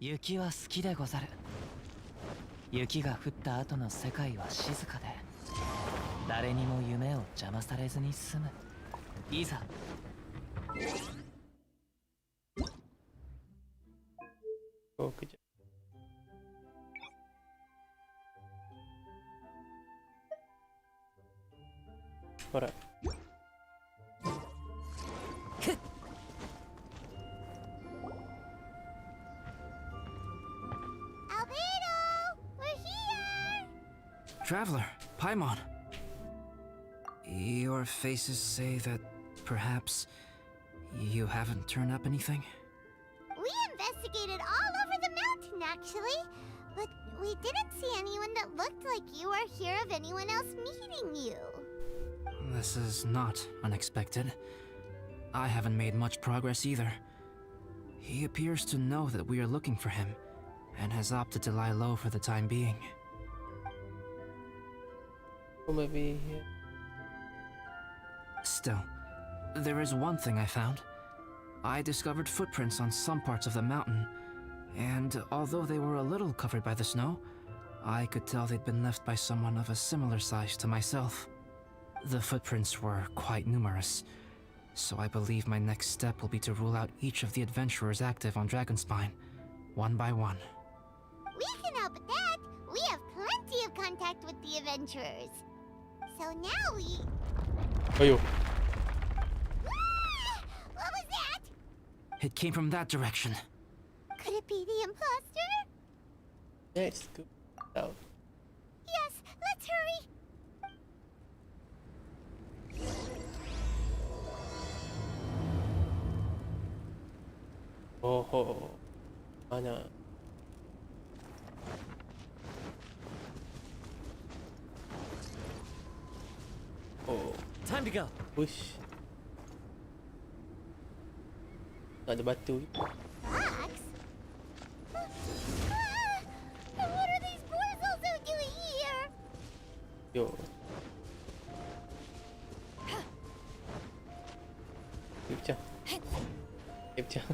雪は好きでござる。雪が降った後の世界は静かで、誰にも夢を邪魔されずに済む。いざ。Oh, good job. Alright. Albedo! We're here! Traveler, Paimon. Your faces say that perhaps you haven't turned up anything? We investigated all over the mountain, actually. But we didn't see anyone that looked like you or hear of anyone else meeting you. This is not unexpected. I haven't made much progress either. He appears to know that we are looking for him, and has opted to lie low for the time being. Or maybe here. Still, there is one thing I found. I discovered footprints on some parts of the mountain, and although they were a little covered by the snow, I could tell they'd been left by someone of a similar size to myself. The footprints were quite numerous, so I believe my next step will be to rule out each of the adventurers active on Dragonspine, one by one. We can help with that. We have plenty of contact with the adventurers. So now we... Oh, yo. Ah! What was that? It came from that direction. Could it be the imposter? Yeah, it's good. Out. Yes, let's hurry. Oh, ho. Mana? Oh, Time to go. push. Tak ada batu. Fox? And what are these boys also doing here? Yo. Pecah. Pecah.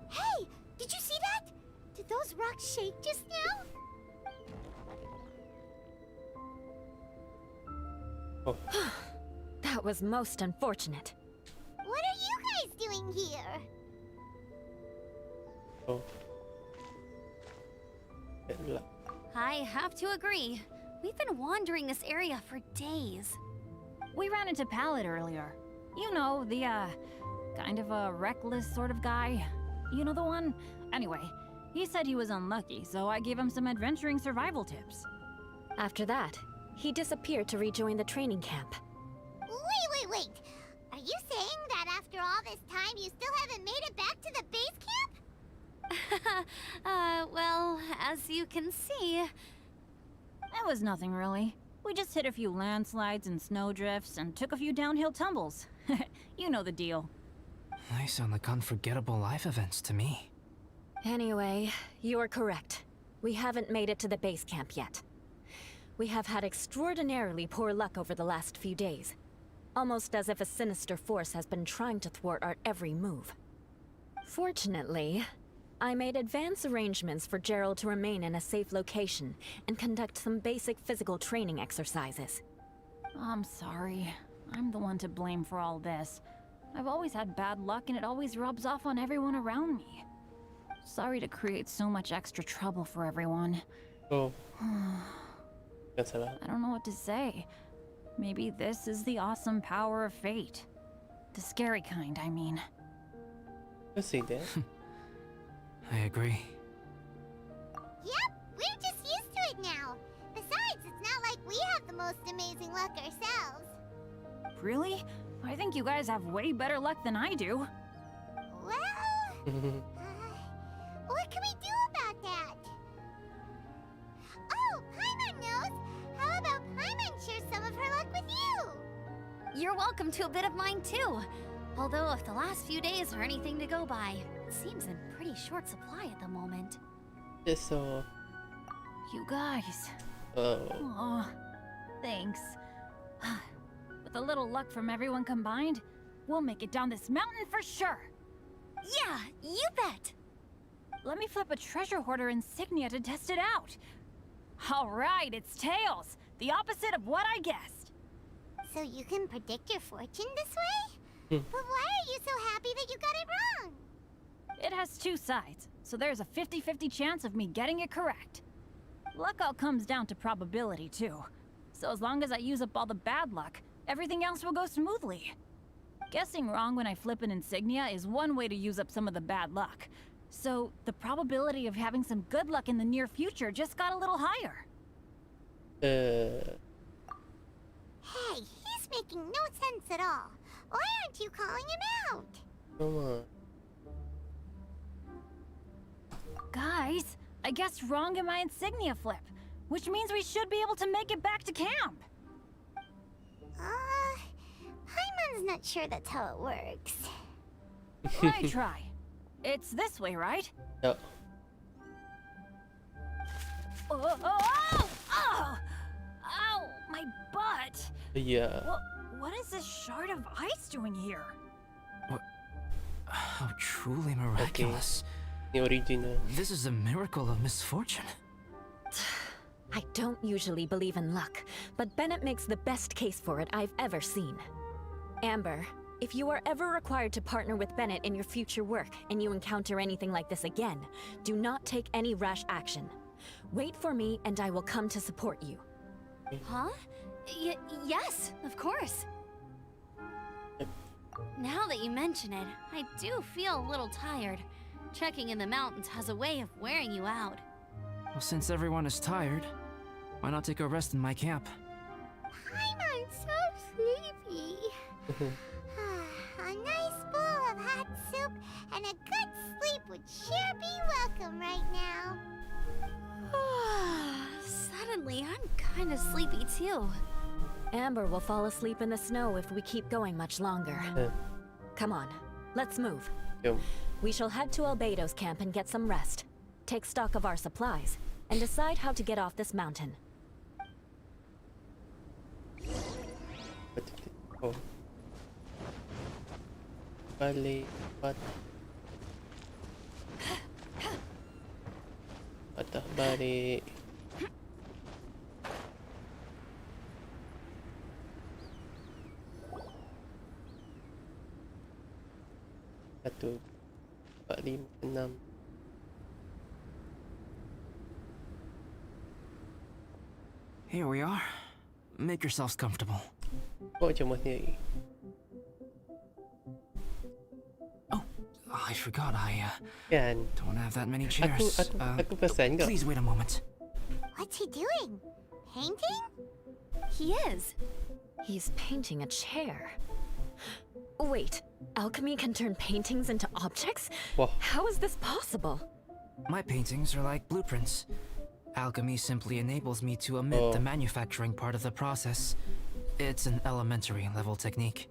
Hey, did you see that? Did those rocks shake just now? Oh, That was most unfortunate. What are you guys doing here? oh. Bad luck. I have to agree. We've been wandering this area for days. We ran into Pallet earlier. You know, the, kind of a reckless sort of guy. You know the one? Anyway, he said he was unlucky, so I gave him some adventuring survival tips. After that, he disappeared to rejoin the training camp. Wait. Are you saying that after all this time you still haven't made it back to the base camp? Well, as you can see... It was nothing really. We just hit a few landslides and snowdrifts and took a few downhill tumbles. You know the deal. They sound like unforgettable life events to me. Anyway, you're correct. We haven't made it to the base camp yet. We have had extraordinarily poor luck over the last few days. Almost as if a sinister force has been trying to thwart our every move. Fortunately, I made advance arrangements for Gerald to remain in a safe location and conduct some basic physical training exercises. I'm sorry. I'm the one to blame for all this. I've always had bad luck and it always rubs off on everyone around me. Sorry to create so much extra trouble for everyone. Oh. Kan salah. I don't know what to say. Maybe this is the awesome power of fate. The scary kind, I mean. You see that? I agree. Yep, we're just used to it now. Besides, it's not like we have the most amazing luck ourselves. Really? I think you guys have way better luck than I do. Well, what can we do about that? Oh, Paimon knows. How about Paimon share some of her luck with you? You're welcome to a bit of mine too. Although if the last few days are anything to go by, it seems in pretty short supply at the moment. Just so. You guys. Oh. Aw, thanks. With a little luck from everyone combined, We'll make it down this mountain for sure. Yeah, you bet. Let me flip a treasure hoarder insignia to test it out. All right, it's tails. The opposite of what I guessed. So you can predict your fortune this way? But why are you so happy that you got it wrong? It has two sides, so there's a 50-50 chance of me getting it correct. Luck all comes down to probability, too. So as long as I use up all the bad luck, everything else will go smoothly. Guessing wrong when I flip an insignia is one way to use up some of the bad luck. So the probability of having some good luck in the near future just got a little higher. Hey, he's making no sense at all. Why aren't you calling him out? Come on. Guys, I guessed wrong in my insignia flip, which means we should be able to make it back to camp. Paimon's not sure that's how it works. Let me try. It's this way, right? Yeah. Oh, oh, oh! Oh! Ow! My butt! Yeah. What is this shard of ice doing here? How truly miraculous. The original. This is a miracle of misfortune. I don't usually believe in luck, but Bennett makes the best case for it I've ever seen. Amber, if you are ever required to partner with Bennett in your future work and you encounter anything like this again, do not take any rash action. Wait for me and I will come to support you. Huh? Yes, of course. Now that you mention it, I do feel a little tired. Trekking in the mountains has a way of wearing you out. Well, since everyone is tired, why not take a rest in my camp? Paimon's so sleepy. A nice bowl of hot soup and a good sleep would sure be welcome right now. Suddenly, I'm kind of sleepy too. Amber will fall asleep in the snow if we keep going much longer. Come on, let's move. Yum. We shall head to Albedo's camp and get some rest. Take stock of our supplies, and decide how to get off this mountain. Oh. Balik. Patah balik. Satu, empat, lima, enam. Here we are. Make yourselves comfortable. Oh, macam mana ni? Oh, I forgot Kan? don't have that many chairs. Aku perasan kau. Please wait a moment. What's he doing? Painting? He is. He's painting a chair. Wait, alchemy can turn paintings into objects? Wah. How is this possible? My paintings are like blueprints. Alchemy simply enables me to omit the manufacturing part of the process. It's an elementary level technique.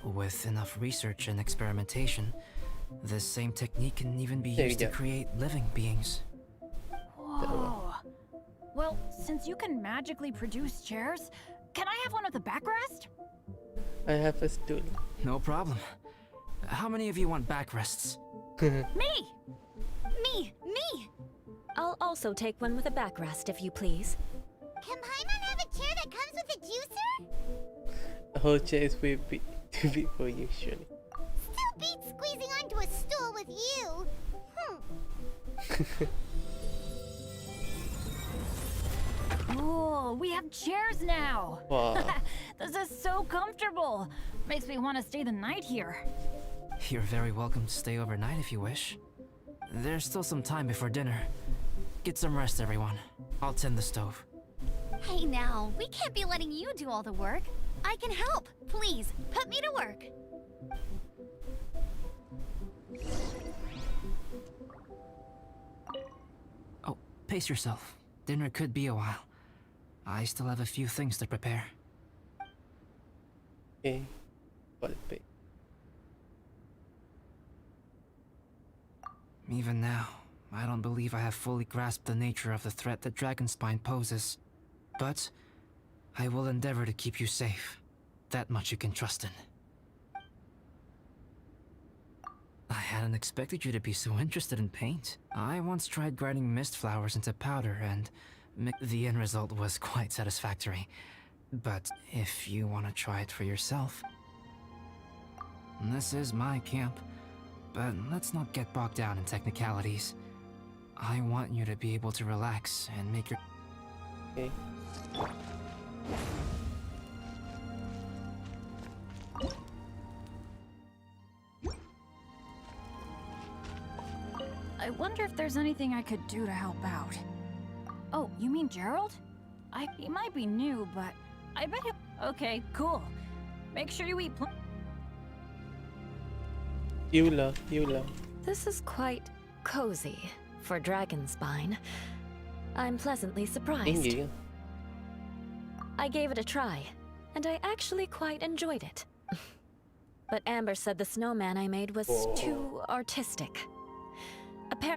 With enough research and experimentation, this same technique can even be used to create living beings. Whoa. Well, since you can magically produce chairs, can I have one with a backrest? I have a stool. No problem. How many of you want backrests? Me! Me! I'll also take one with a backrest, if you please. Can Paimon have a chair that comes with a juicer? A whole chair is way big, too big for you, surely. Still beats squeezing onto a stool with you. Oh, we have chairs now! Wow. This is so comfortable! Makes me want to stay the night here. You're very welcome to stay overnight if you wish. There's still some time before dinner. Get some rest, everyone. I'll tend the stove. Hey now, we can't be letting you do all the work. I can help. Please, put me to work. Oh, pace yourself. Dinner could be a while. I still have a few things to prepare. Okay. Got it big. Even now, I don't believe I have fully grasped the nature of the threat that Dragonspine poses. But I will endeavor to keep you safe. That much you can trust in. I hadn't expected you to be so interested in paint. I once tried grinding mist flowers into powder, and the end result was quite satisfactory. But if you want to try it for yourself... This is my camp, but let's not get bogged down in technicalities. I want you to be able to relax and make your... Okay. I wonder if there's anything I could do to help out. Oh, you mean Gerald? He might be new, but I bet he'll... Okay, cool. Make sure you eat Eula. This is quite cozy for Dragonspine. I'm pleasantly surprised. Tinggi. I gave it a try, and I actually quite enjoyed it. But Amber said the snowman I made was too artistic.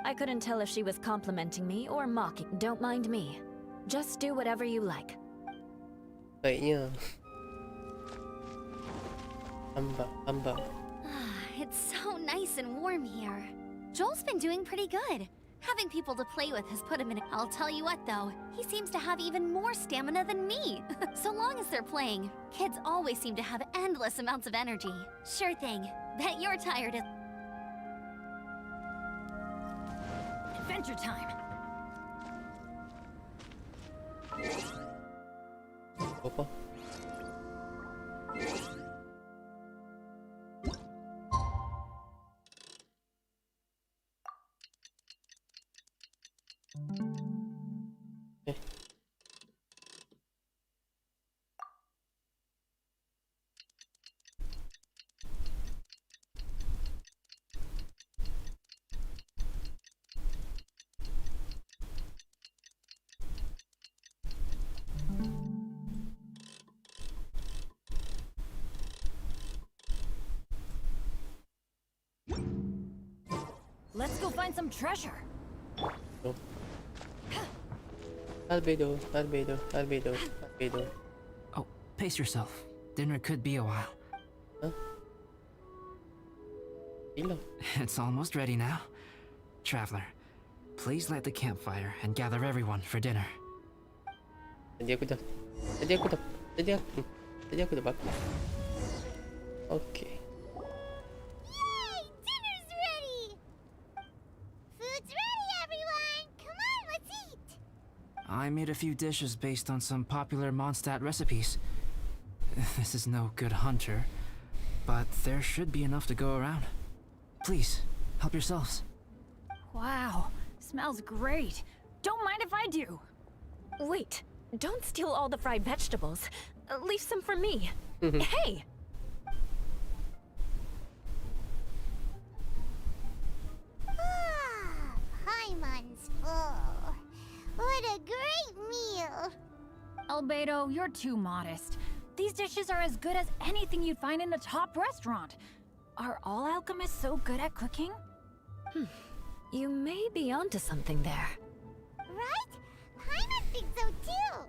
I couldn't tell if she was complimenting me or mocking. Don't mind me. Just do whatever you like. Kayaknya. Amba. It's so nice and warm here. Joel's been doing pretty good. Having people to play with has put him in. I'll tell you what, though, he seems to have even more stamina than me. So long as they're playing, kids always seem to have endless amounts of energy. Sure thing. Bet you're tired as... adventure time. Apa? Let's go find some treasure. Oh. Albedo. Oh, pace yourself. Dinner could be a while. Huh? Ilo. It's almost ready now. Traveler, please light the campfire and gather everyone for dinner. Tadi aku dah bakar. Okay. Yay! Dinner's ready! Food's ready, everyone! Come on, let's eat! I made a few dishes based on some popular Mondstadt recipes. This is no good hunter, but there should be enough to go around. Please, help yourselves. Wow, smells great. Don't mind if I do. Wait, don't steal all the fried vegetables. Leave some for me. Hey! Ah, Paimon's full. What a great meal! Albedo, you're too modest. These dishes are as good as anything you'd find in a top restaurant. Are all alchemists so good at cooking? You may be onto something there. Right? Paimon thinks so too.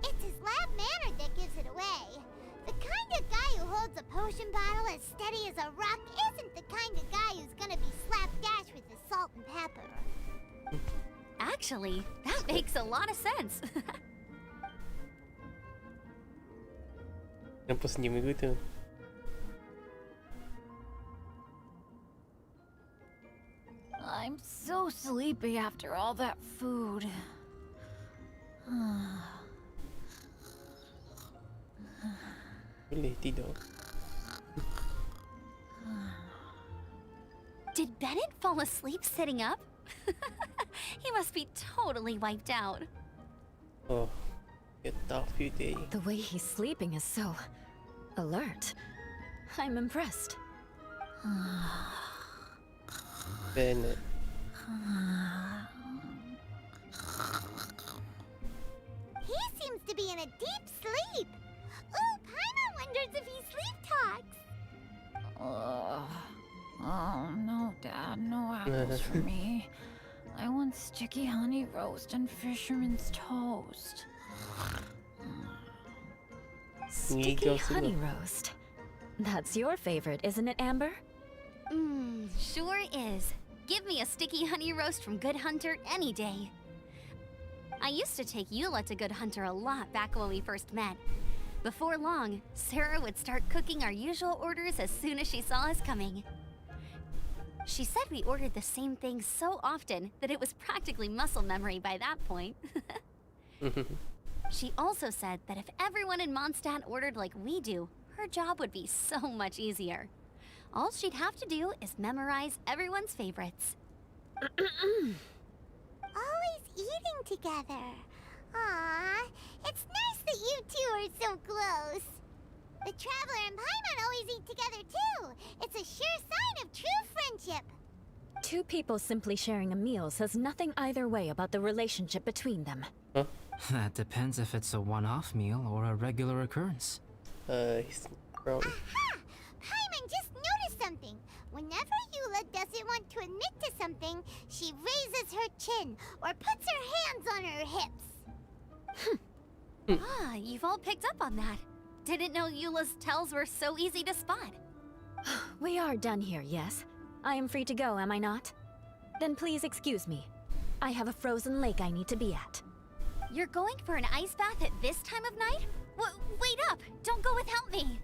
It's his lab manner that gives it away. The kind of guy who holds a potion bottle as steady as a rock isn't the kind of guy who's gonna be slapdash with his salt and pepper. Actually, that makes a lot of sense. Kenapa senyum gitu? I'm so sleepy after all that food. Boleh tidur. Did Bennett fall asleep sitting up? He must be totally wiped out. Oh, a tough few days. The way he's sleeping is so alert. I'm impressed. Bennett. He seems to be in a deep sleep. Ooh, Paimon wonders if he sleep talks. Oh, no, Dad, no apples for me. I want sticky honey roast and fisherman's toast. Sticky honey roast. That's your favorite, isn't it, Amber? Sure is. Give me a sticky honey roast from Good Hunter any day. I used to take Eula to Good Hunter a lot back when we first met. Before long, Sarah would start cooking our usual orders as soon as she saw us coming. She said we ordered the same thing so often that it was practically muscle memory by that point. She also said that if everyone in Mondstadt ordered like we do, her job would be so much easier. All she'd have to do is memorize everyone's favorites. Always eating together. Aww, it's nice that you two are so close. The Traveler and Paimon always eat together too. It's a sure sign of true friendship. Two people simply sharing a meal says nothing either way about the relationship between them. Huh? That depends if it's a one-off meal or a regular occurrence. He's wrong. Aha! Paimon just noticed something. Whenever Eula doesn't want to admit to something, she raises her chin or puts her hands on her hips. Ah, you've all picked up on that. Didn't know Eula's tells were so easy to spot. We are done here, yes? I am free to go, am I not? Then please excuse me. I have a frozen lake I need to be at. You're going for an ice bath at this time of night? Wait up! Don't go without me!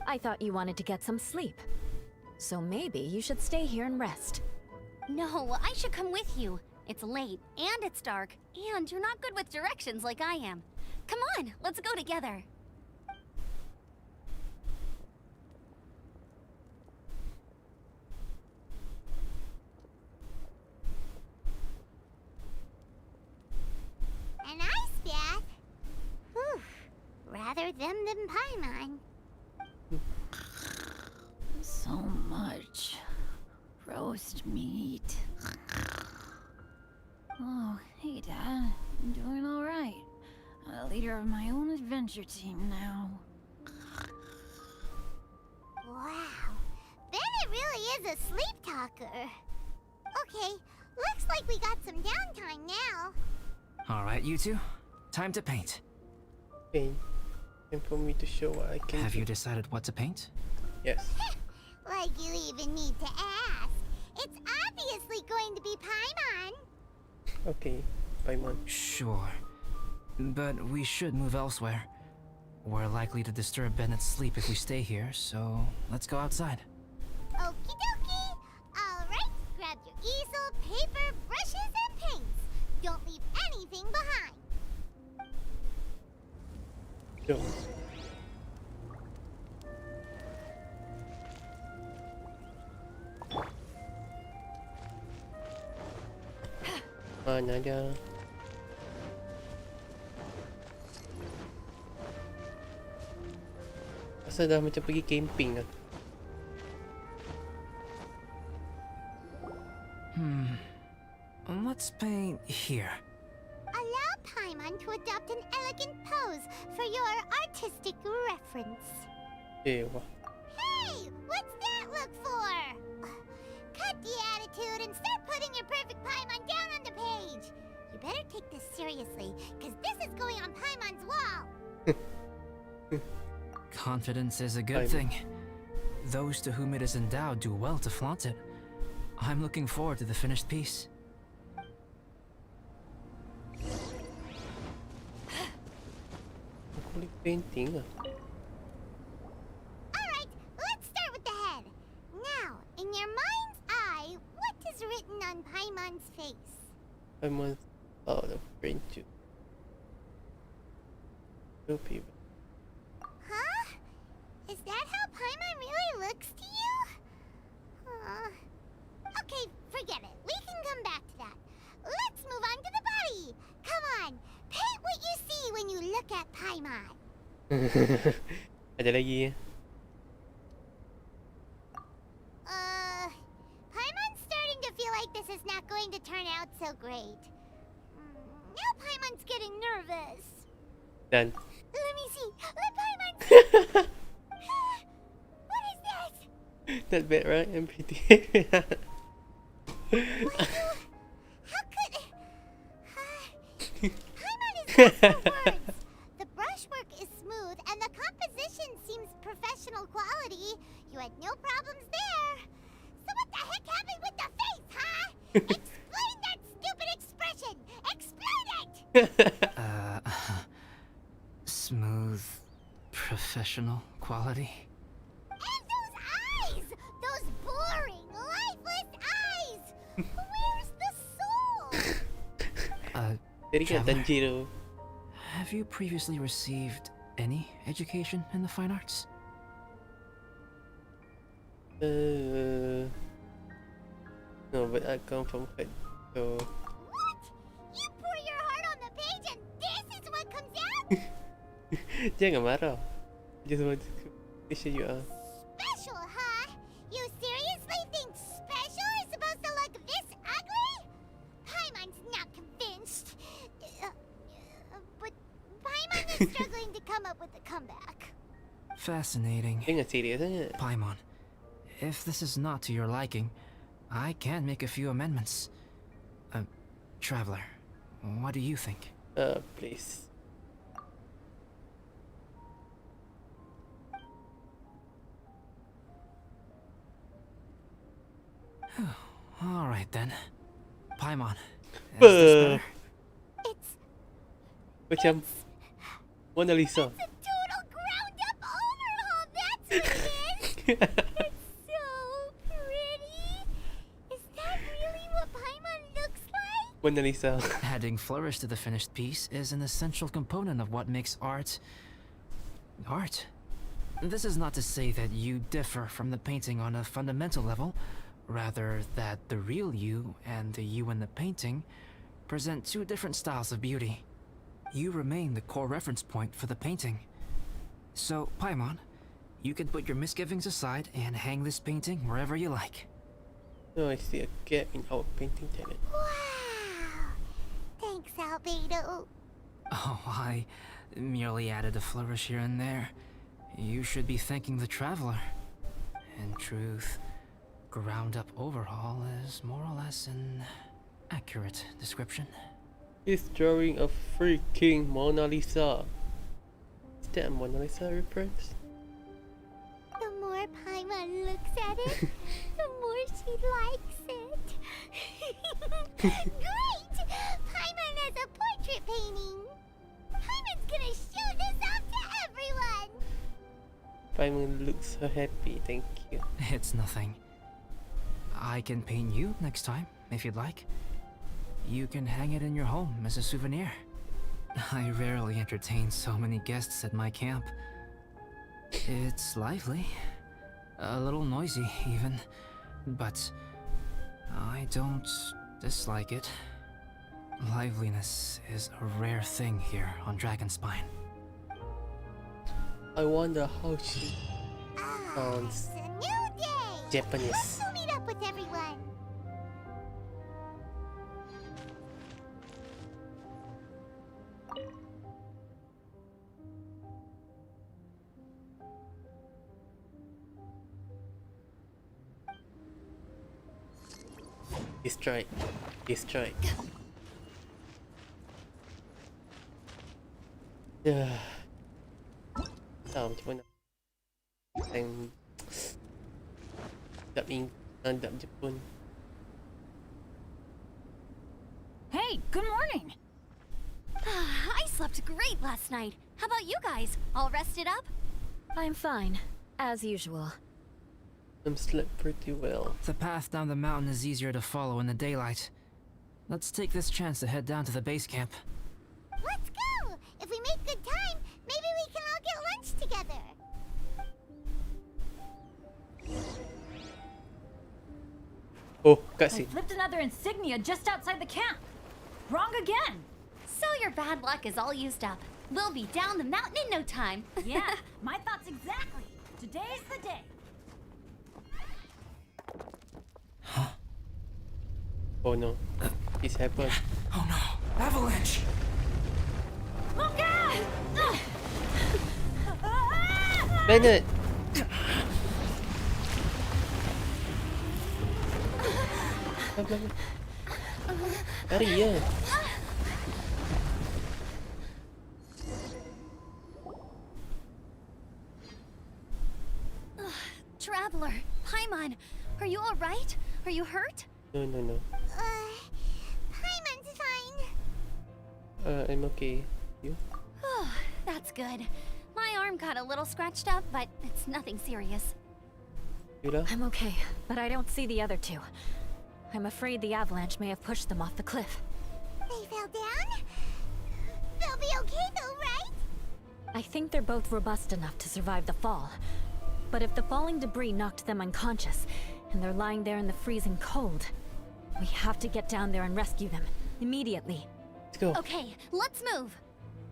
I thought you wanted to get some sleep. So maybe you should stay here and rest. No, I should come with you. It's late, and it's dark, and you're not good with directions like I am. Come on, let's go together. An ice bath? Whew. Rather them than Paimon. So much roast meat. Oh, hey, Dad. I'm doing all right. A leader of my own adventure team now. Wow. Bennett really is a sleep talker. Okay, looks like we got some downtime now. Alright, you two. Time to paint. Okay. And for me to show what I can Have do. you decided what to paint? Yes. Like you even need to ask. It's obviously going to be Paimon. Okay. Paimon. Sure. But we should move elsewhere. We're likely to disturb Bennett's sleep if we stay here, so let's go outside. Okie dokie. Alright, grab your easel, paper, brushes, and paints. Don't leave anything behind. Go. Mana dia? Rasa dah macam pergi camping lah. Let's paint here. Allow Paimon to adopt an elegant pose for your artistic reference. Wah. Hey, what's that look for? Cut the attitude and start putting your perfect Paimon down on the page. You better take this seriously, because this is going on Paimon's wall. Confidence is a good Paimon. thing. Those to whom it is endowed do well to flaunt it. I'm looking forward to the finished piece. Kulit painting lah. Alright, let's start with the head. Now, in your mind's eye, what is written on Paimon's face? Paimon. Oh, the print too. Two people. Huh? Is that how Paimon really looks to you? Okay, forget it. We can come back to that. Let's move on to the body. Come on, paint what you see when you look at Paimon. Ada lagi. Paimon's starting to feel like this is not going to turn out so great. Now Paimon's getting nervous. Dan. Let me see. Let Paimon see. What is that? Not bad, right? I'm pretty. How could... Paimon is lost for words. The brushwork is smooth and the composition seems professional quality. You had no problems there. Explain that stupid expression! Explain it! Smooth, professional quality. And those eyes! Those boring, lifeless eyes! Where's the soul? Jadi kan Traveler. Tanjiro. Have you previously received any education in the fine arts? No, but I come from her. So What? You pour your heart on the page and this is what comes out? jangan marah. Just want to show you. Special, huh? You seriously think special is supposed to look this ugly? Paimon's not convinced. But Paimon is struggling to come up with a comeback. Fascinating. Jangan serius sangat. Paimon, if this is not to your liking, I can make a few amendments. Traveler, what do you think? Please. All right then. Paimon, is this Buh. better? It's Macam Mona Lisa. a total ground up overhaul, that's what it is! It's so pretty! Is that really what Paimon looks like? Mona Lisa. Adding flourish to the finished piece is an essential component of what makes art. Art. This is not to say that you differ from the painting on a fundamental level, rather that the real you and the you in the painting present two different styles of beauty. You remain the core reference point for the painting. So, Paimon, you can put your misgivings aside and hang this painting wherever you like. No, I see a gap in our painting talent. Wow! Thanks, Albedo. Oh, I merely added a flourish here and there. You should be thanking the traveler. In truth, ground-up overhaul is more or less an accurate description. He's drawing a freaking Mona Lisa. Is that a Mona Lisa reference? The more Paimon looks at it, the more she likes it. Great! Paimon has a portrait painting. Paimon's gonna show this off to everyone. Paimon looks so happy, thank you. It's nothing. I can paint you next time, if you'd like. You can hang it in your home as a souvenir. I rarely entertain so many guests at my camp. It's lively. A little noisy, even. But I don't dislike it. Liveliness is a rare thing here on Dragonspine. I wonder how she sounds It's a new day. Japanese. Let's go meet up with everyone. Destroyed. Destroyed. Tahu macam mana. Yang dub Jepun. Hey, good morning! I slept great last night. How about you guys? All rested up? I'm fine, as usual. Slept pretty well. The path down the mountain is easier to follow in the daylight. Let's take this chance to head down to the base camp. Let's go. If we make good time, maybe we can all get lunch together. Oh, I cutscene. flipped another insignia just outside the camp. Wrong again. So your bad luck is all used up. We'll be down the mountain in no time. Yeah, my thoughts exactly. Today's the day. Oh no. This happened. Oh no! Avalanche! Look out! Bennett! Lari ya. Traveler, Paimon, are you all right? Are you hurt? No. I'm okay. You? That's good. My arm got a little scratched up, but it's nothing serious. Yula? I'm okay, but I don't see the other two. I'm afraid the avalanche may have pushed them off the cliff. They fell down? They'll be okay though, right? I think they're both robust enough to survive the fall. But if the falling debris knocked them unconscious, and they're lying there in the freezing cold, we have to get down there and rescue them, immediately. Let's go. Okay, let's move.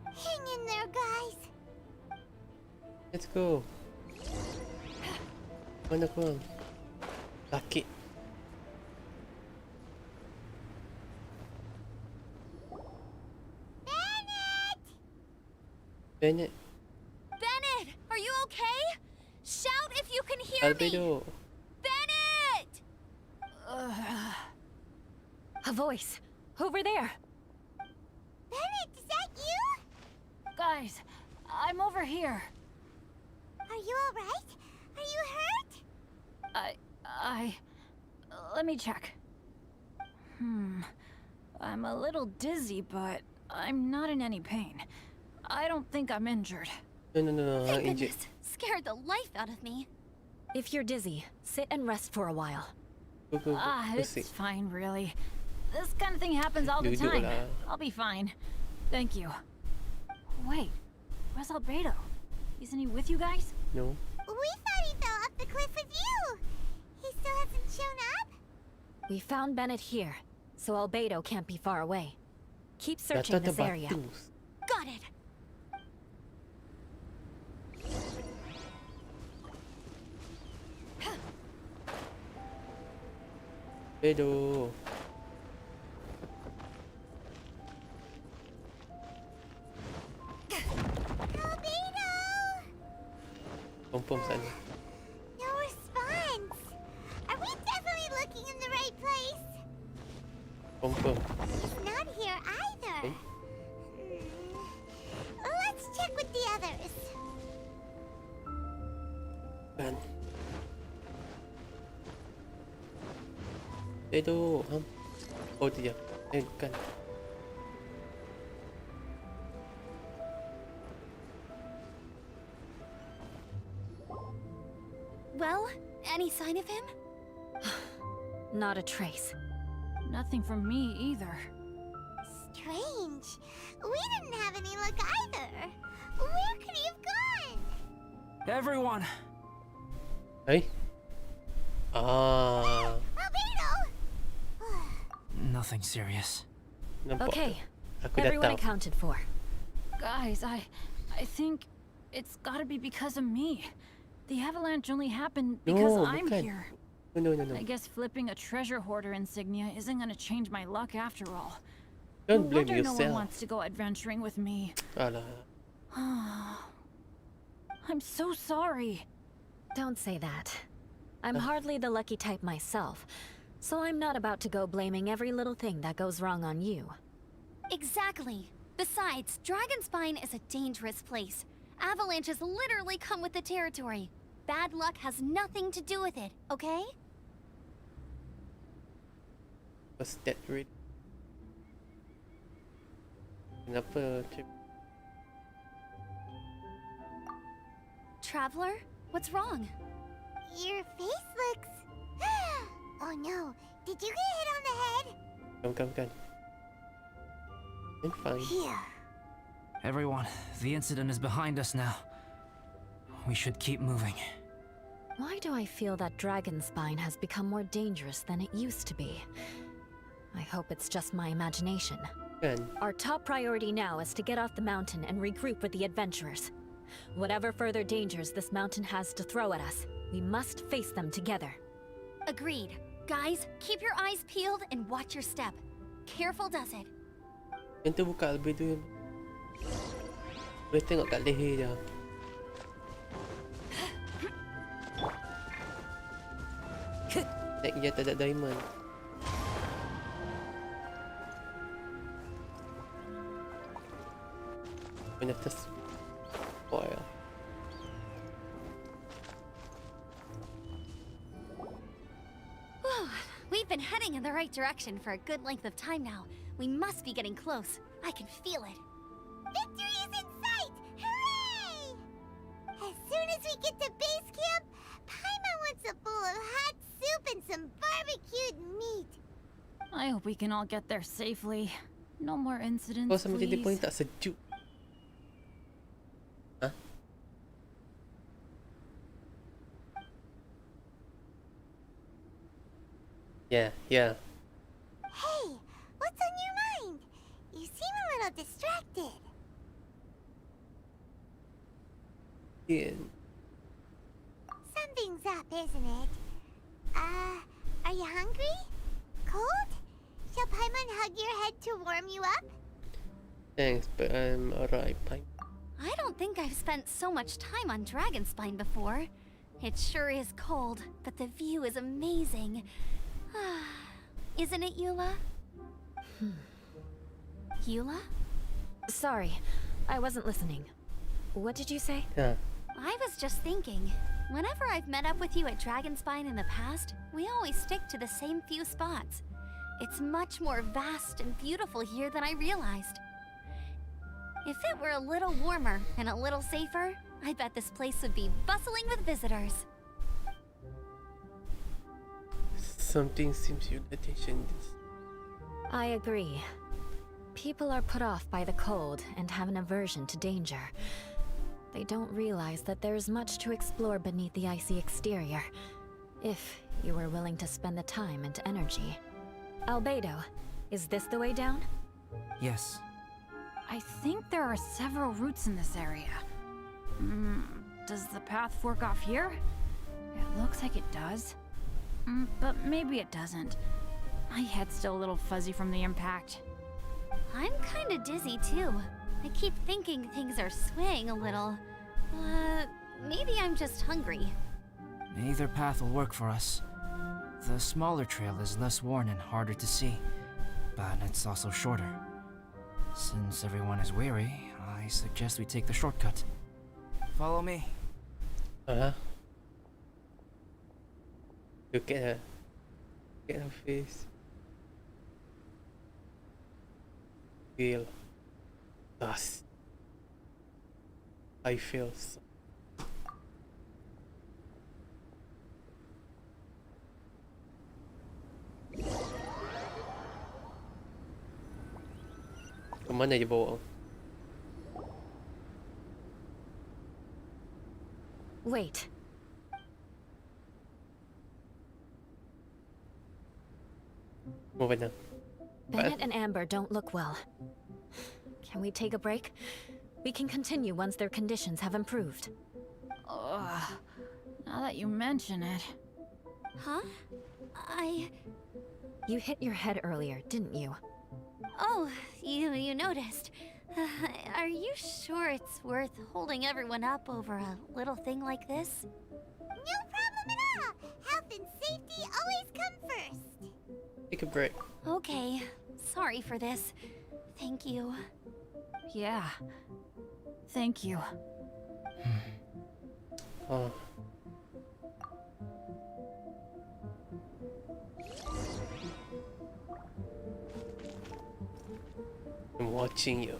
Hang in there, guys. Let's go. Mana korang? Sakit. Bennett. Bennett, are you okay? Shout if you can hear me. Albedo. Bennett! A voice! Over there! Bennett, is that you? Guys, I'm over here. Are you alright? Are you hurt? Let me check. I'm a little dizzy, but I'm not in any pain. I don't think I'm injured. No. Thank Injured. goodness. Scared the life out of me. If you're dizzy, sit and rest for a while. Go. It's Sick. fine, really. This kind of thing happens all the Duduk time. lah. I'll be fine. Thank you. Wait, where's Albedo? Isn't he with you guys? No. We thought he fell off the cliff with you. He still hasn't shown up? We found Bennett here, so Albedo can't be far away. Keep Dah searching tak this area. terbatus. Got it. Albedo. Albedo! Confirm sana. No response. Are we definitely looking in the right place? Confirm. He's not here either. Okay. Let's check with the others. Kan. Albedo. Oh dia. Bukan. Well, any sign of him? Not a trace. Nothing from me either. Strange. We didn't have any luck either. Where could he have gone? Everyone! Hey. Ah. Albedo! Nothing serious. Nampak. Okay, Aku everyone datang. accounted for. Guys, I think it's gotta be because of me. The avalanche only happened because No, I'm bukan. here. No. I guess flipping a treasure hoarder insignia isn't gonna change my luck after all. Don't No blame wonder no one yourself. wants to go adventuring with me. Alah. I'm so sorry. Don't say that. I'm hardly the lucky type myself, so I'm not about to go blaming every little thing that goes wrong on you. Exactly. Besides, Dragonspine is a dangerous place. Avalanches literally come with the territory. Bad luck has nothing to do with it, okay? Was that read? Kenapa? Traveler, what's wrong? Your face looks... Oh no, did you get hit on the head? Bukan. I'm fine. Here. Everyone, the incident is behind us now. We should keep moving. Why do I feel that Dragonspine has become more dangerous than it used to be? I hope it's just my imagination. Kan? Our top priority now is to get off the mountain and regroup with the adventurers. Whatever further dangers this mountain has to throw at us, we must face them together. Agreed. Guys, keep your eyes peeled and watch your step. Careful does it. Yang tu buka Albedo yang... Boleh tengok kat leher dia. Naik dia tak ada diamond. Banyak atas spoil. We've been heading in the right direction for a good length of time now. We must be getting close. I can feel it. Victory is in sight! Hooray! As soon as we get to base camp, Paimon wants a bowl of hot soup and some barbecued meat. I hope we can all get there safely. No more incidents, Kau sama jadi pun please. tak sejuk. Hah? Yeah. Hey, what's on your mind? You seem a little distracted. Yeah. Something's up, isn't it? Are you hungry? Cold? Shall Paimon hug your head to warm you up? Thanks, but I'm alright. Fine. I don't think I've spent so much time on Dragonspine before. It sure is cold, but the view is amazing. Isn't it, Eula? Eula? Sorry, I wasn't listening. What did you say? Yeah. I was just thinking, whenever I've met up with you at Dragonspine in the past, we always stick to the same few spots. It's much more vast and beautiful here than I realized. If it were a little warmer and a little safer, I bet this place would be bustling with visitors. Something seems your attention. I agree. People are put off by the cold and have an aversion to danger. They don't realize that there's much to explore beneath the icy exterior, if you were willing to spend the time and energy. Albedo, is this the way down? Yes. I think there are several routes in this area. Does the path fork off here? It looks like it does. But maybe it doesn't. My head's still a little fuzzy from the impact. I'm kinda dizzy too. I keep thinking things are swaying a little. Maybe I'm just hungry. Either path will work for us. The smaller trail is less worn and harder to see, but it's also shorter. Since everyone is weary, I suggest we take the shortcut. Follow me. Look at her. Look at her face. Feel dust. I feel so. Kemana je bawa? Wait. Mau mana? Bennett and Amber don't look well. Can we take a break? We can continue once their conditions have improved. Ugh. Now that you mention it. Huh? You hit your head earlier, didn't you? Oh, you noticed. Are you sure it's worth holding everyone up over a little thing like this? No problem at all. Health and safety always come first. Take a break. Okay, sorry for this. Thank you. Yeah. Thank you. Oh. I'm watching you.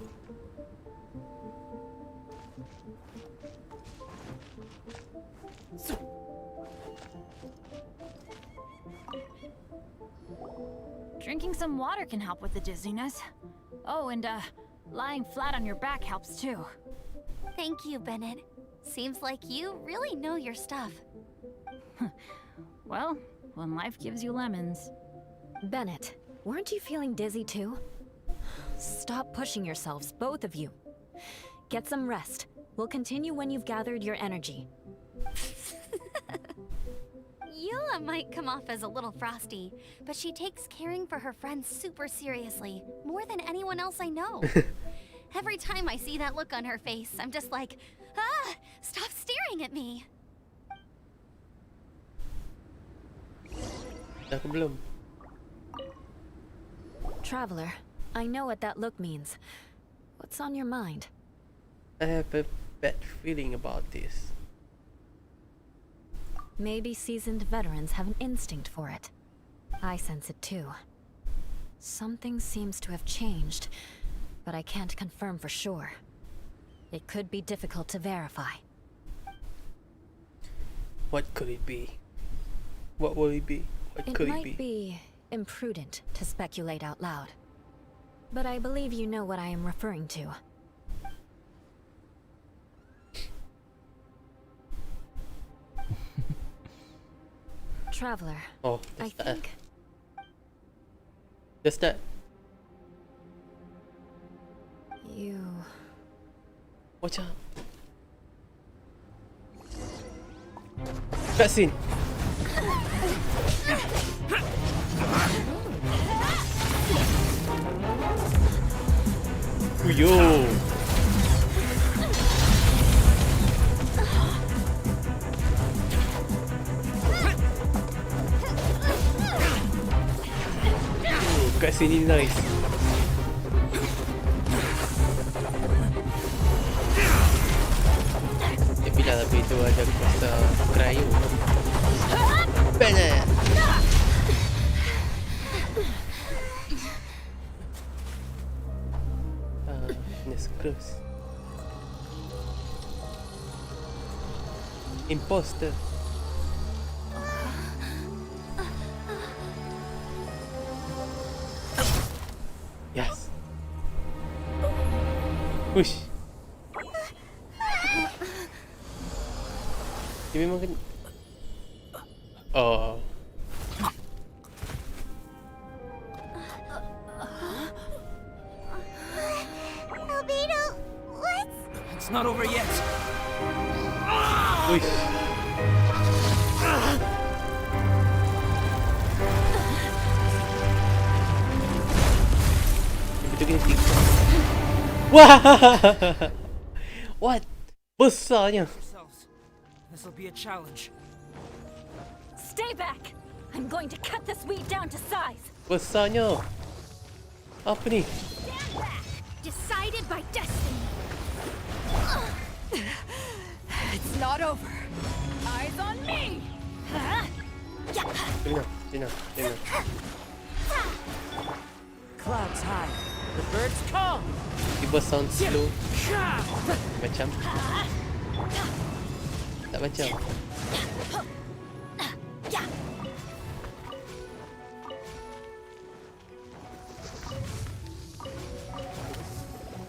Drinking some water can help with the dizziness. Oh, and lying flat on your back helps too. Thank you, Bennett. Seems like you really know your stuff. Well, when life gives you lemons. Bennett, weren't you feeling dizzy too? Stop pushing yourselves, both of you. Get some rest. We'll continue when you've gathered your energy. Eula might come off as a little frosty, but she takes caring for her friends super seriously, more than anyone else I know. Every time I see that look on her face, I'm just like, stop staring at me. Dah ke belum? Traveler, I know what that look means. What's on your mind? I have a bad feeling about this. Maybe seasoned veterans have an instinct for it. I sense it too. Something seems to have changed. but I can't confirm for sure. It could be difficult to verify. What could it be? What will it be? What It could it might be imprudent to speculate out loud, but I believe you know what I am referring to. Traveler, Oh, I that's that. think That's that. you... Watch out. Cutscene. Yo. Cutscene ni nice. Tapi dah lebih tu ada kuasa cryo. Benar. Let's close. Imposter. Yes. Push. Dia memang kan. Oh. Albedo, what's... It's not over yet. Push. Betul kena stick. Wah! What? Besarnya. This will be a challenge. Stay back! I'm going to cut this weed down to size! Besarnya. Apa ni? Stand back! Decided by destiny. It's not over. Eyes on me! Sini. Clouds high, the birds call. Tiba sound slow. Macam. Tak macam.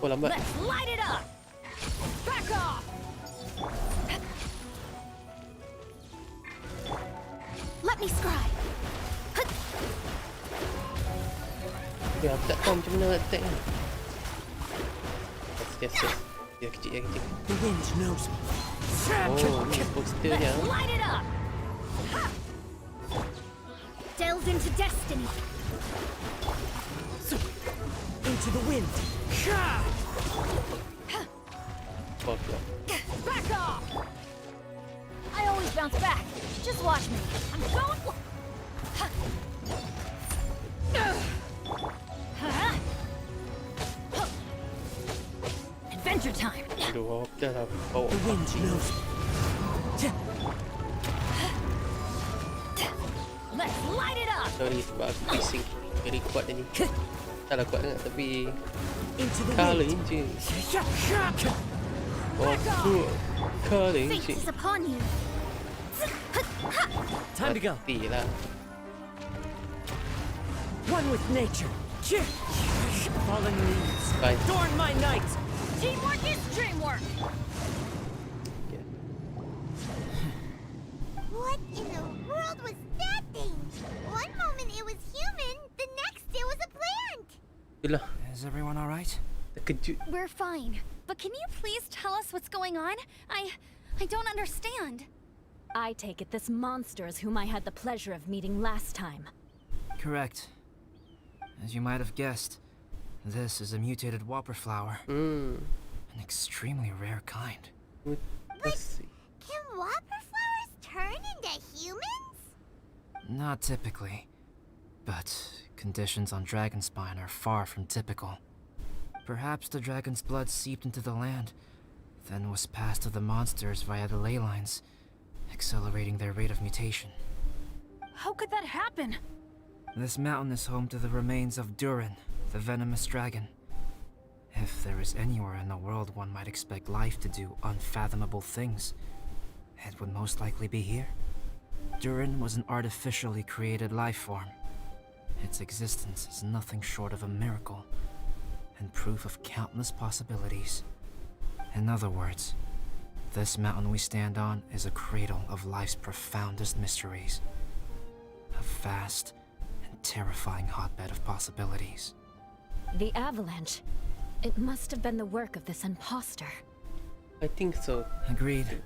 Oh, lambat. Let's light it up! Back off! Let me scry. Ya, aku tak tahu macam mana nak attack ni. Yes. Dia kecil. The wind knows me. Oh, ni poster dia. Let's light it up! Delve into destiny. Into the wind. Fuck lah. Back off! I always bounce back. Just watch me. I'm going... Adventure time! Aduh, dah lah bawa. The wind knows me. Let's light it up! Sorry sebab aku bising. Very kuat dia ni. Tak lah kuat sangat tapi Into the Color wind. engine. Oh, cool. Color Fate engine. is upon you. Time to go. Mati lah. One with nature. Fallen leaves. Bye. Adorn my night. Teamwork is dreamwork! Okay. What in the world was that thing? One moment it was human, the next it was a plant. Itulah. Is everyone all right? Terkejut. We're fine. But can you please tell us what's going on? I don't understand. I take it this monster is whom I had the pleasure of meeting last time. Correct. As you might have guessed, this is a mutated whopper flower. Hmm. An extremely rare kind. Let's see. Can whopper flowers turn into humans? Not typically. But conditions on Dragonspine are far from typical. Perhaps the dragon's blood seeped into the land, then was passed to the monsters via the ley lines, accelerating their rate of mutation. How could that happen? This mountain is home to the remains of Durin, the venomous dragon. If there is anywhere in the world one might expect life to do unfathomable things, it would most likely be here. Durin was an artificially created life form. Its existence is nothing short of a miracle, and proof of countless possibilities. In other words, this mountain we stand on is a cradle of life's profoundest mysteries. A vast and terrifying hotbed of possibilities. The avalanche. It must have been the work of this imposter. I think so. Agreed.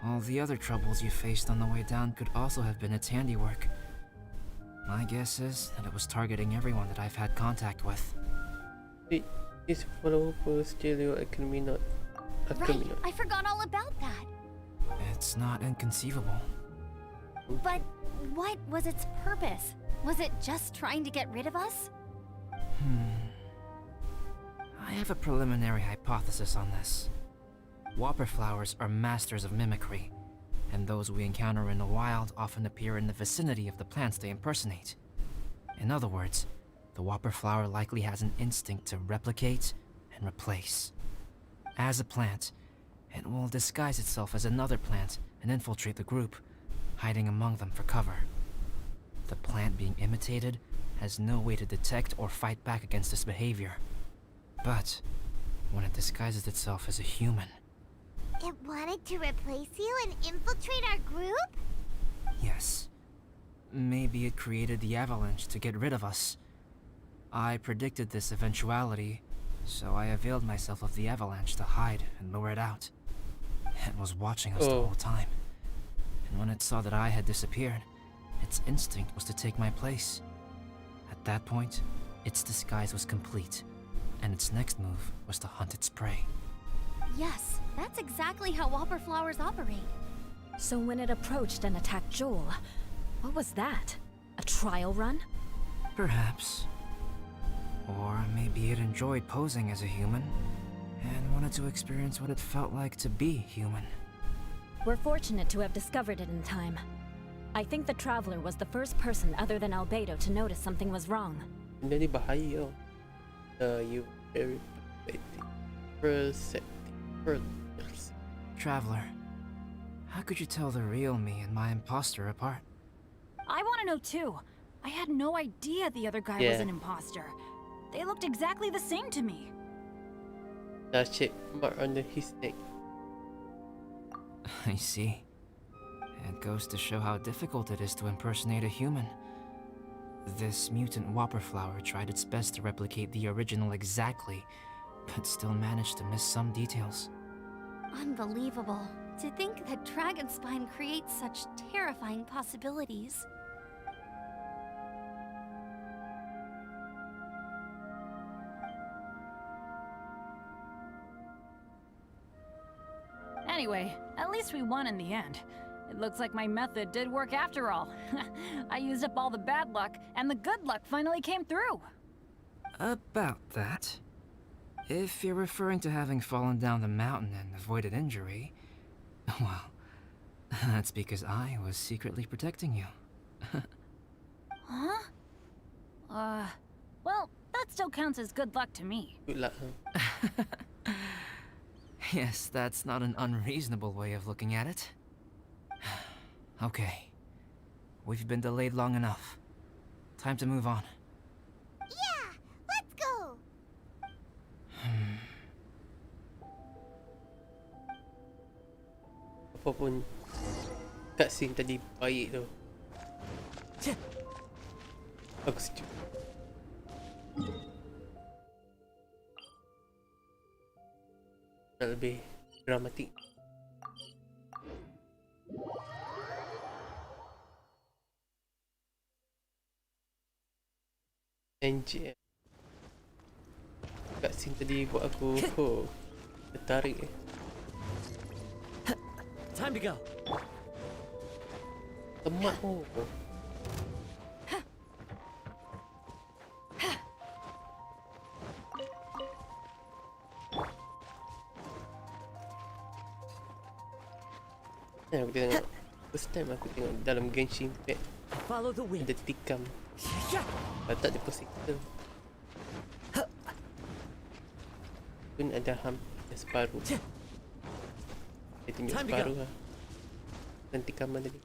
All the other troubles you faced on the way down could also have been its handiwork. My guess is that it was targeting everyone that I've had contact with. Wait, is follow Stereo Academy not Right, I forgot all about that. It's not inconceivable. But what was its purpose? Was it just trying to get rid of us? I have a preliminary hypothesis on this. Whopper flowers are masters of mimicry, and those we encounter in the wild often appear in the vicinity of the plants they impersonate. In other words, the whopper flower likely has an instinct to replicate and replace. As a plant, it will disguise itself as another plant and infiltrate the group, hiding among them for cover. The plant being imitated has no way to detect or fight back against this behavior. But when it disguises itself as a human... It wanted to replace you and infiltrate our group? Yes. Maybe it created the avalanche to get rid of us. I predicted this eventuality, so I availed myself of the avalanche to hide and lure it out. It was watching us the whole time. And when it saw that I had disappeared, its instinct was to take my place. At that point, its disguise was complete, and its next move was to hunt its prey. Yes, that's exactly how whopper flowers operate. So when it approached and attacked Joel, what was that? A trial run? Perhaps. Or maybe it enjoyed posing as a human, and wanted to experience what it felt like to be human. We're fortunate to have discovered it in time. I think the Traveler was the first person other than Albedo to notice something was wrong. Benda ni bahaya. You very perceptive. Traveler, how could you tell the real me and my imposter apart? I want to know too. I had no idea the other guy was an imposter. They looked exactly the same to me. That check mark under his neck. I see. It goes to show how difficult it is to impersonate a human. This mutant whopper flower tried its best to replicate the original exactly, but still managed to miss some details. Unbelievable. To think that Dragonspine creates such terrifying possibilities. Anyway, at least we won in the end. It looks like my method did work after all. I used up all the bad luck, and the good luck finally came through. About that. If you're referring to having fallen down the mountain and avoided injury, well, that's because I was secretly protecting you. Huh? Well, that still counts as good luck to me. Good luck, huh? Yes, that's not an unreasonable way of looking at it. Okay. We've been delayed long enough. Time to move on. Yeah, let's go! Apa pun cutscene tadi baik tu. Aku setuju. Nak lebih dramatik. Anjir. Cutscene tadi buat aku tertarik. Time to go. Temat tu. Aku tengok first time aku tengok dalam Genshin Impact Follow the wind. ada tikam. Letak di position. Pun ada separuh. Saya tunjuk Time to separuh go. lah. Nanti kamar tadi.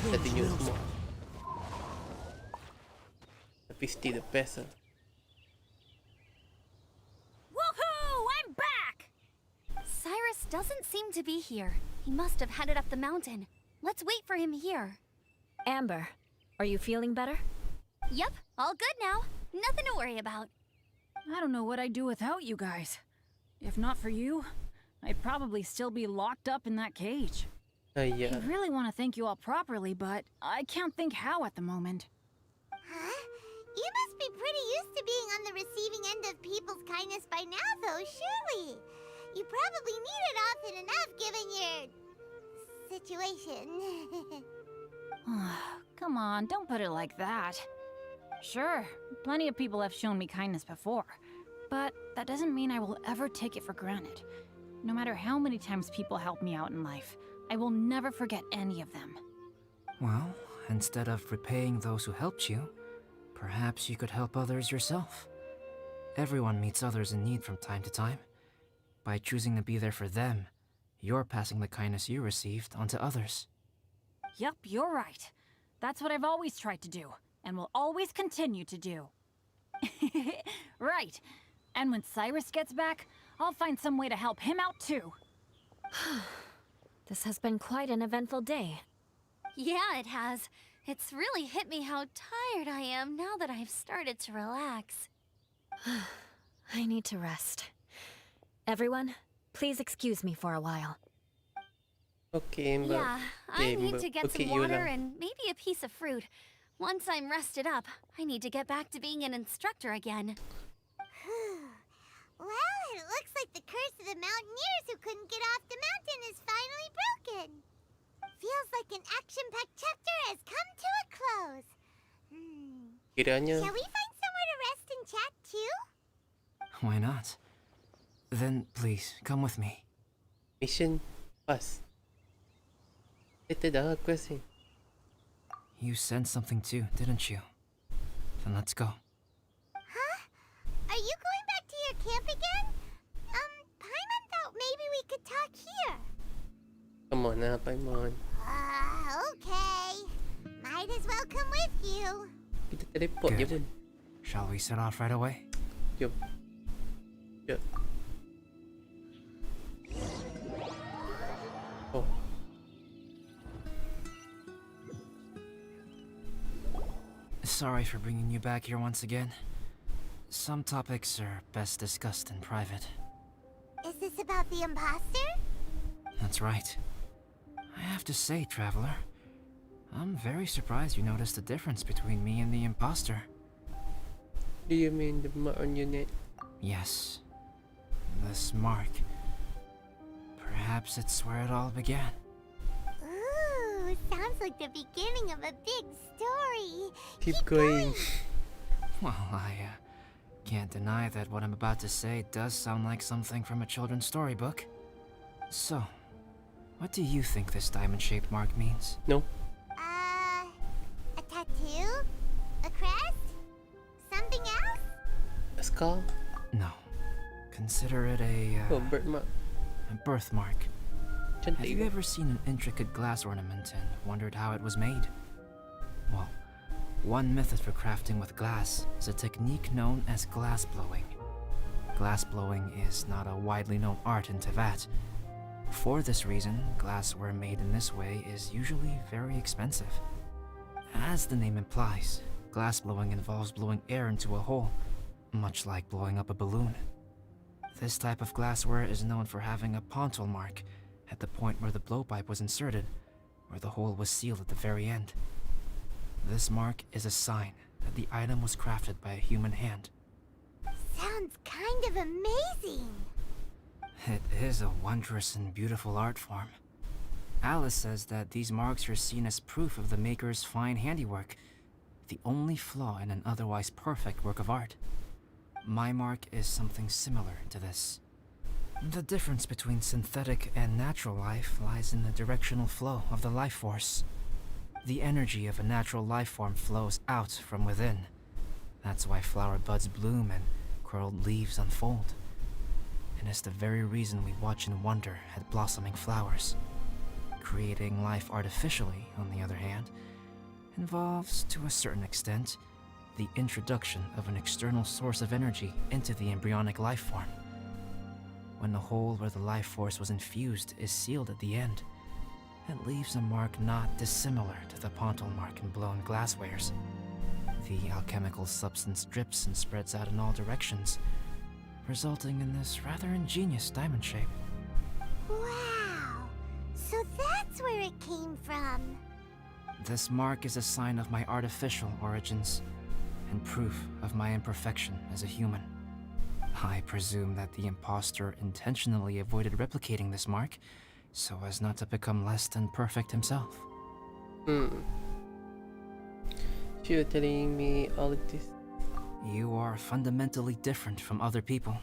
Saya tunjuk semua. Tapi still the best lah. Woohoo! I'm back! Cyrus doesn't seem to be here. He must have headed up the mountain. Let's wait for him here. Amber, are you feeling better? Yep, all good now. Nothing to worry about. I don't know what I'd do without you guys. If not for you, I'd probably still be locked up in that cage. I Ya. really want to thank you all properly, but I can't think how at the moment. Huh? You must be pretty used to being on the receiving end of people's kindness by now, though, surely. You probably need it often enough given your situation. Come on, don't put it like that. Sure, plenty of people have shown me kindness before, but that doesn't mean I will ever take it for granted. No matter how many times people help me out in life, I will never forget any of them. Well, instead of repaying those who helped you, perhaps you could help others yourself. Everyone meets others in need from time to time. By choosing to be there for them, you're passing the kindness you received onto others. Yup, you're right. That's what I've always tried to do, and will always continue to do. Right. And when Cyrus gets back, I'll find some way to help him out too. This has been quite an eventful day. Yeah, it has. It's really hit me how tired I am now that I've started to relax. I need to rest. Everyone, please excuse me for a while. Okay, Mbak. Yeah, I need Mbak. to get Okay, some you water lah. and maybe a piece of fruit. Once I'm rested up, I need to get back to being an instructor again. Well, it looks like the curse of the mountaineers who couldn't get off the mountain is finally broken. Feels like an action-packed chapter has come to a close. Kiranya Shall we find somewhere to rest and chat too? Why not? Then please, come with me. mission pass. Kita dah quest ni. You sensed something too, didn't you? Then let's go. Huh? Are you going back to your camp again? Paimon thought maybe we could talk here. Come on lah, Paimon. Okay. Might as well come with you. Kita teleport je pun. Good. Shall we set off right away? Jom. Jom. Oh. Sorry for bringing you back here once again. Some topics are best discussed in private. Is this about the imposter? That's right. I have to say, Traveler, I'm very surprised you noticed the difference between me and the imposter. Do you mean the mark on your neck? Yes. This mark. Perhaps it's where it all began. Ooh, sounds like the beginning of a big story. Keep going. Well, I can't deny that what I'm about to say does sound like something from a children's storybook. So, what do you think this diamond-shaped mark means? No. A tattoo? A crest? Something else? A scar? No. Consider it Oh, birthmark. a birthmark. Have Cantik. you ever seen an intricate glass ornament and wondered how it was made? Well, one method for crafting with glass is a technique known as glass blowing. Glass blowing is not a widely known art in Teyvat. For this reason, glassware made in this way is usually very expensive. As the name implies, glass blowing involves blowing air into a hole, much like blowing up a balloon. This type of glassware is known for having a pontil mark at the point where the blowpipe was inserted, where the hole was sealed at the very end. This mark is a sign that the item was crafted by a human hand. Sounds kind of amazing. It is a wondrous and beautiful art form. Alice says that these marks are seen as proof of the maker's fine handiwork, the only flaw in an otherwise perfect work of art. My mark is something similar to this. The difference between synthetic and natural life lies in the directional flow of the life force. The energy of a natural life form flows out from within. That's why flower buds bloom and curled leaves unfold. And it's the very reason we watch and wonder at blossoming flowers. Creating life artificially, on the other hand, involves, to a certain extent, the introduction of an external source of energy into the embryonic life form. When the hole where the life force was infused is sealed at the end, it leaves a mark not dissimilar to the pontal mark in blown glasswares. The alchemical substance drips and spreads out in all directions, resulting in this rather ingenious diamond shape. Wow! So that's where it came from. This mark is a sign of my artificial origins, and proof of my imperfection as a human. I presume that the impostor intentionally avoided replicating this mark, so as not to become less than perfect himself. So you're telling me all of this? You are fundamentally different from other people.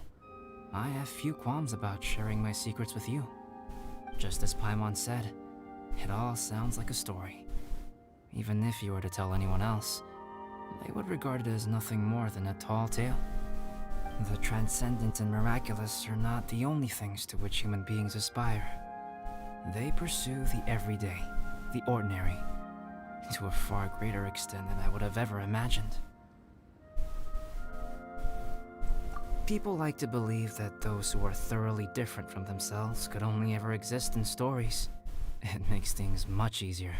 I have few qualms about sharing my secrets with you. Just as Paimon said, it all sounds like a story. Even if you were to tell anyone else, they would regard it as nothing more than a tall tale. The transcendent and miraculous are not the only things to which human beings aspire. They pursue the everyday, the ordinary, to a far greater extent than I would have ever imagined. People like to believe that those who are thoroughly different from themselves could only ever exist in stories. It makes things much easier.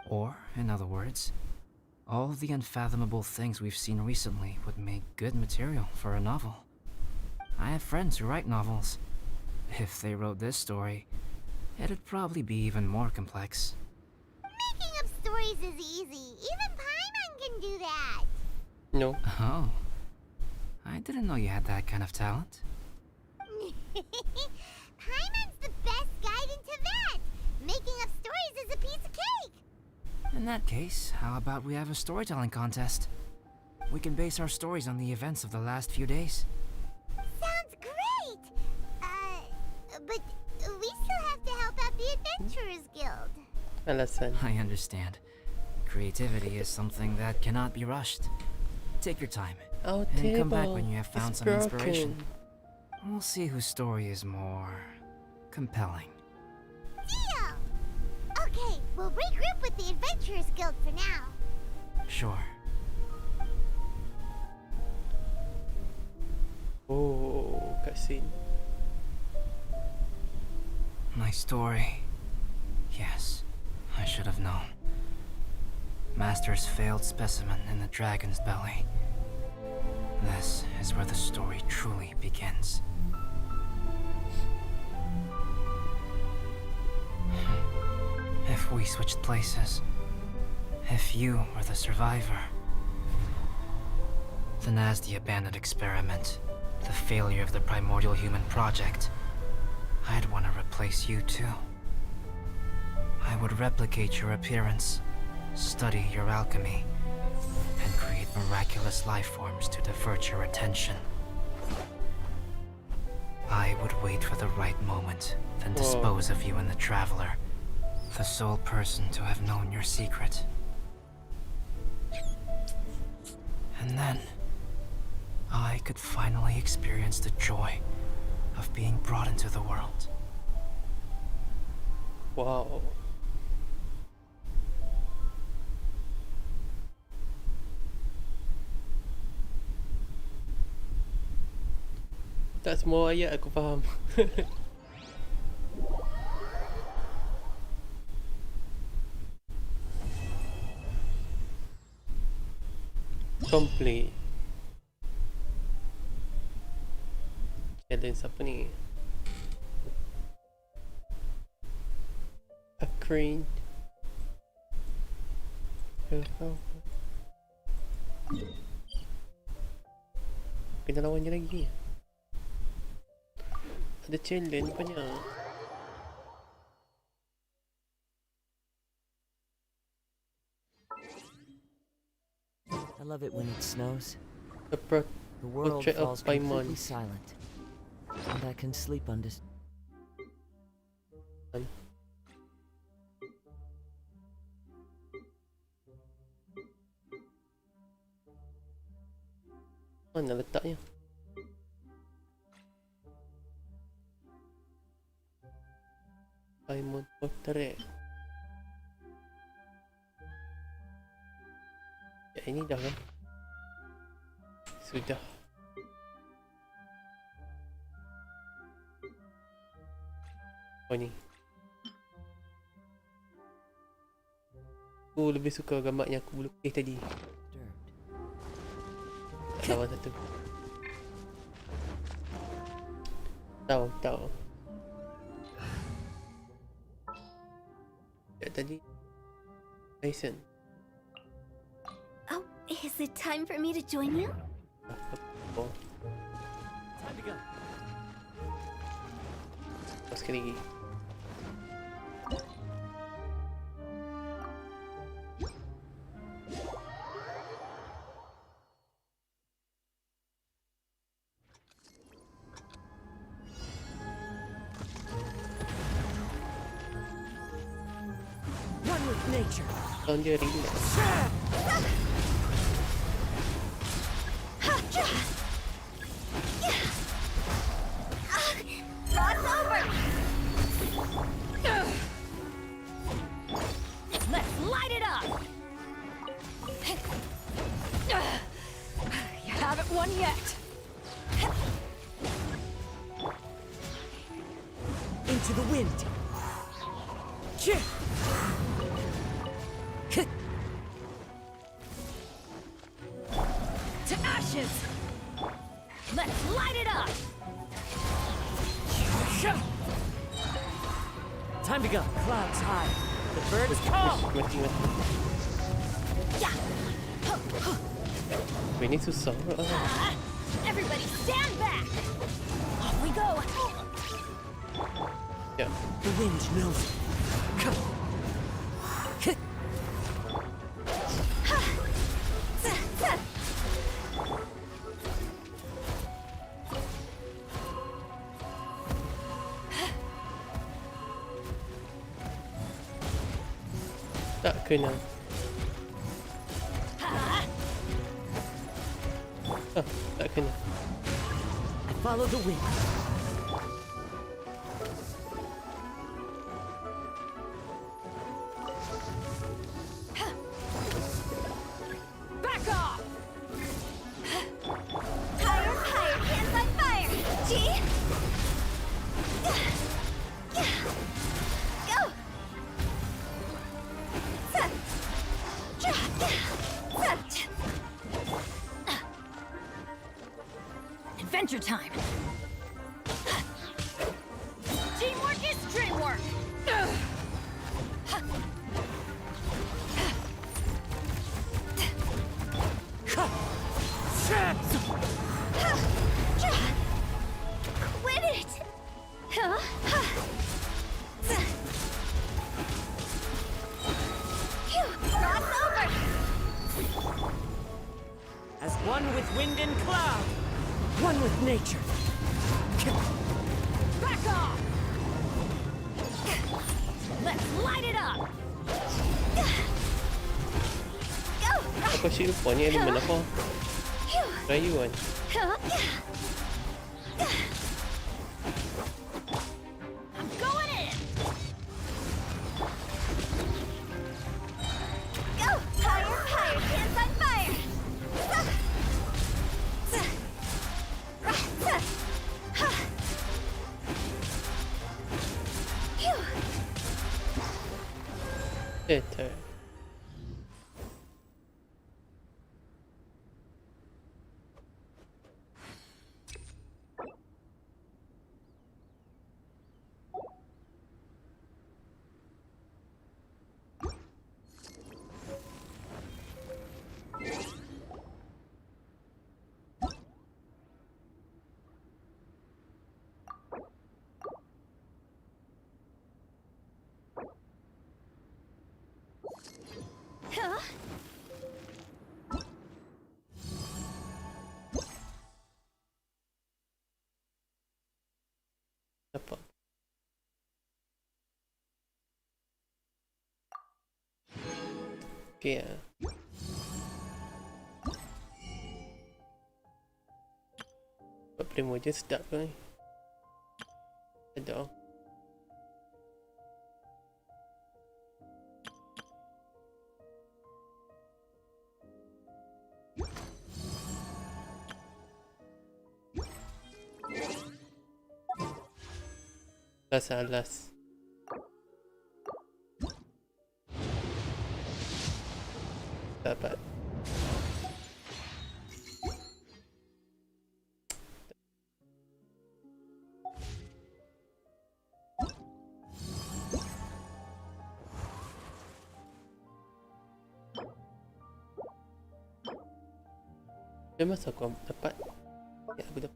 Or, in other words, all the unfathomable things we've seen recently would make good material for a novel. I have friends who write novels. If they wrote this story, it'd probably be even more complex. Making up stories is easy. Even Paimon can do that. No. Oh. I didn't know you had that kind of talent. Paimon's the best guide into that. Making up stories is a piece of cake. In that case, how about we have a storytelling contest? We can base our stories on the events of the last few days. Sounds great. But we still have to help out the Adventurers Guild. Alasan. I understand. Creativity is something that cannot be rushed. Take your time, Our and come back table when you have found is some inspiration. broken. We'll see whose story is more compelling. Deal! Okay, we'll regroup with the Adventurers Guild for now. Sure. Oh, cutscene. My story. Yes, I should have known. Master's failed specimen in the dragon's belly. This is where the story truly begins. If we switched places, if you were the survivor, then as the abandoned experiment, the failure of the primordial human project, I'd want to replace you too. I would replicate your appearance, study your alchemy, and create miraculous life forms to divert your attention. I would wait for the right moment, then dispose of you in the Traveler, the sole person to have known your secret. And then, I could finally experience the joy of being brought into the world. Wow. Tak semua ayat aku faham. Complete. Challenge apa ni? A crane. Kena lawan dia lagi. Ada challenge banyak. I love it when it snows. The The world Portrait of falls completely Paimon. silent, and I can sleep undis. Mana letaknya? Paimon Fortress. Ya ini dah kan? Sudah. Oh ni. Aku lebih suka gambar yang aku lukis tadi. Tak lawan satu. Tahu. Ya tadi. Tyson. Oh, is it time for me to join you? Oh, Time to go. sekali lagi. One with nature. Tahun dia relax. Rod's over! Let's light it up! You haven't won yet! Into the wind. To ashes! Let's light it up! Time to go. Clouds high. The birds call. Mati. Ini susah. Everybody stand back! Off we go! Ya. The wind knows. Tak kena. Tak kena. Follow the wind. Back off! Higher, hands on fire! G! Go! Adventure time! Teamwork is dreamwork! Quit it! Huh? Phew! Rod's over! As one with wind and cloud. One with nature. Back off! Let's light it up! Go! Apa sih lupa ni elemen apa? Phew! Rayuan. Huh? I'm going in! Go! Higher, hands on fire! Phew! Better. Huh? Apa? Okay ah. Buat primo je sedap ke ni? Ada. Last. Dapat. Dia masa aku dapat. Ya, aku dapat.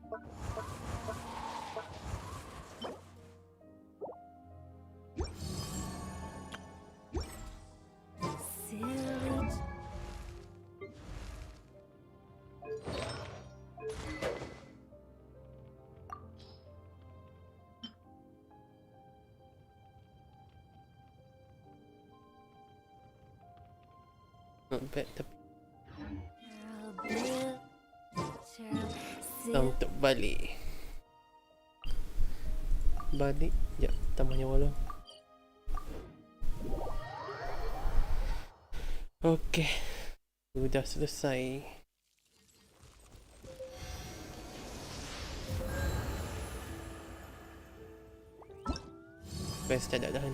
Not bad, tapi untuk balik. Sekejap, tambah nyawa dulu. Okey, sudah selesai. Quest tak ada dah.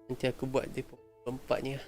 Nanti aku buat dia lompat ni lah.